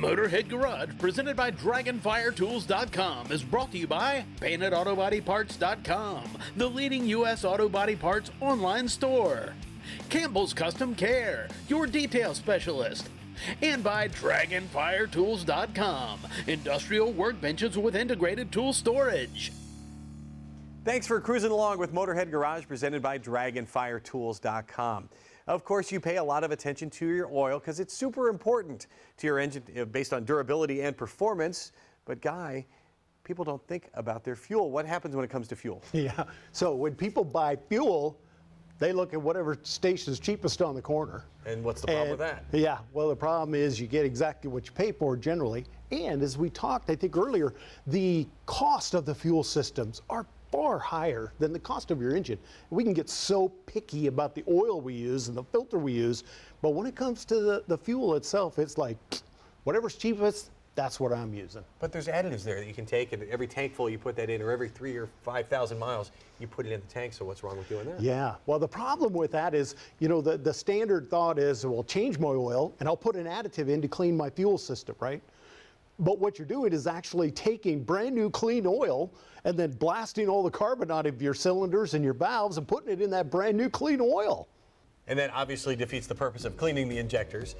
Motorhead Garage, presented by DragonFireTools.com, is brought to you by PaintedAutoBodyParts.com, the leading U.S. auto body parts online store. Campbell's Custom Care, your detail specialist. And by DragonFireTools.com, industrial workbenches with integrated tool storage. Thanks for cruising along with Motorhead Garage, presented by DragonFireTools.com. Of course, you pay a lot of attention to your oil because it's super important to your engine based on durability and performance. But Guy, people don't think about their fuel. What happens when it comes to fuel? Yeah, so when people buy fuel, they look at whatever station is cheapest on the corner. And what's the problem with that? Yeah, well, the problem is you get exactly what you pay for generally. And as we talked, I think earlier, the cost of the fuel systems are far higher than the cost of your engine. We can get so picky about the oil we use and the filter we use, but when it comes to the fuel itself, it's like, whatever's cheapest, that's what I'm using. But there's additives there that you can take, and every tank full you put that in, or every 3,000 or 5,000 miles, you put it in the tank, so what's wrong with doing that? Yeah, well, the problem with that is, you know, the standard thought is, well, change my oil, and I'll put an additive in to clean my fuel system, right? But what you're doing is actually taking brand new clean oil and then blasting all the carbon out of your cylinders and your valves and putting it in that brand new clean oil. And that obviously defeats the purpose of cleaning the injectors.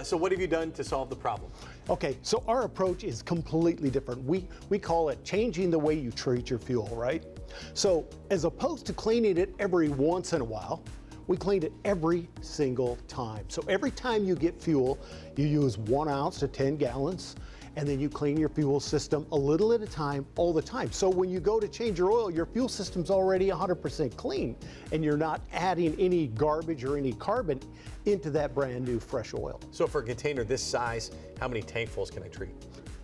So what have you done to solve the problem? Okay, so our approach is completely different. We call it changing the way you treat your fuel, right? So as opposed to cleaning it every once in a while, we clean it every single time. So every time you get fuel, you use 1 ounce to 10 gallons. And then you clean your fuel system a little at a time, all the time. So when you go to change your oil, your fuel system's already 100% clean, and you're not adding any garbage or any carbon into that brand new fresh oil. So for a container this size, how many tankfuls can I treat?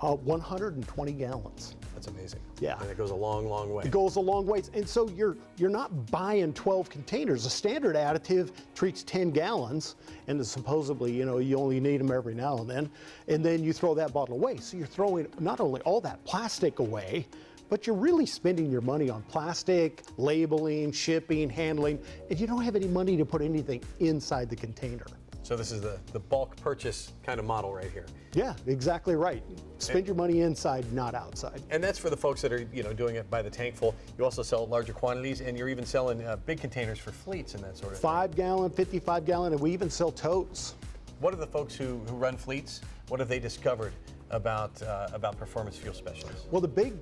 120 gallons. That's amazing. Yeah. And it goes a long, long way. It goes a long ways. And so you're not buying 12 containers. A standard additive treats 10 gallons, and supposedly, you know, you only need them every now and then you throw that bottle away. So you're throwing not only all that plastic away, but you're really spending your money on plastic, labeling, shipping, handling, and you don't have any money to put anything inside the container. So this is the bulk purchase kind of model right here. Yeah, exactly right. Spend your money inside, not outside. And that's for the folks that are, you know, doing it by the tankful. You also sell larger quantities, and you're even selling big containers for fleets and that sort of 5 gallon, 55 gallon, and we even sell totes. What are the folks who run fleets? What have they discovered about performance fuel specialists? Well, the big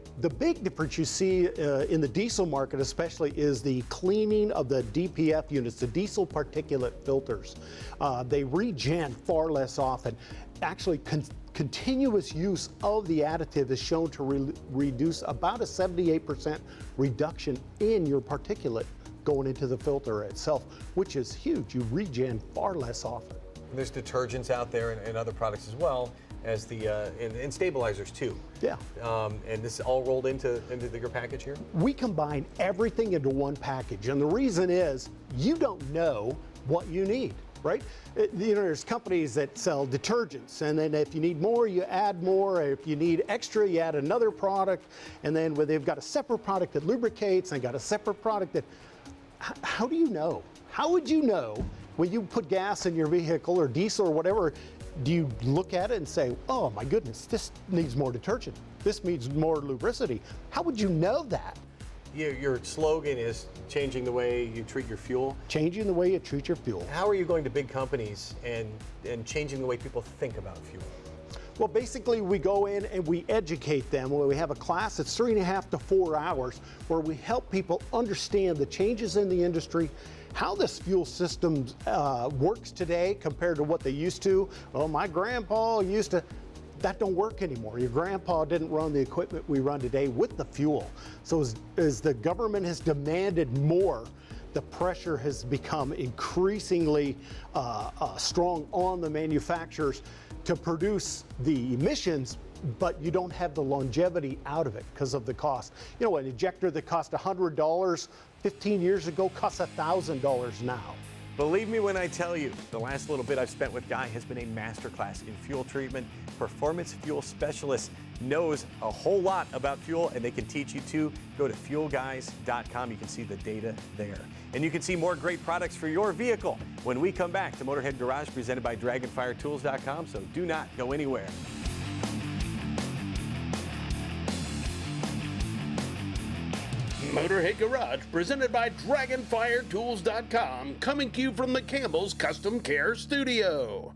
difference you see in the diesel market especially is the cleaning of the DPF units, the diesel particulate filters. They regen far less often. Actually, continuous use of the additive is shown to reduce about a 78% reduction in your particulate going into the filter itself, which is huge. You regen far less often. And there's detergents out there and other products as well as the and stabilizers too. Yeah. And this is all rolled into your package here? We combine everything into one package, and the reason is you don't know what you need, right? You know, there's companies that sell detergents, and then if you need more, you add more. If you need extra, you add another product, and then when they've got a separate product that lubricates, and got a separate product that, how do you know? How would you know when you put gas in your vehicle or diesel or whatever? Do you look at it and say, oh my goodness, this needs more detergent, this needs more lubricity? How would you know that? Your slogan is changing the way you treat your fuel. Changing the way you treat your fuel. How are you going to big companies and changing the way people think about fuel? Well, basically we go in and we educate them. We have a class that's 3.5 to 4 hours where we help people understand the changes in the industry, how this fuel system works today compared to what they used to. Well, my grandpa used to. That don't work anymore. Your grandpa didn't run the equipment we run today with the fuel. So as the government has demanded more, the pressure has become increasingly strong on the manufacturers to produce the emissions, but you don't have the longevity out of it because of the cost. You know, an injector that cost $100 15 years ago costs $1,000 now. Believe me when I tell you, the last little bit I've spent with Guy has been a masterclass in fuel treatment. Performance Fuel Specialist knows a whole lot about fuel, and they can teach you too. Go to fuelguys.com. You can see the data there. And you can see more great products for your vehicle when we come back to Motorhead Garage, presented by DragonFireTools.com. So do not go anywhere. Motorhead Garage, presented by DragonFireTools.com, coming to you from the Campbell's Custom Care Studio.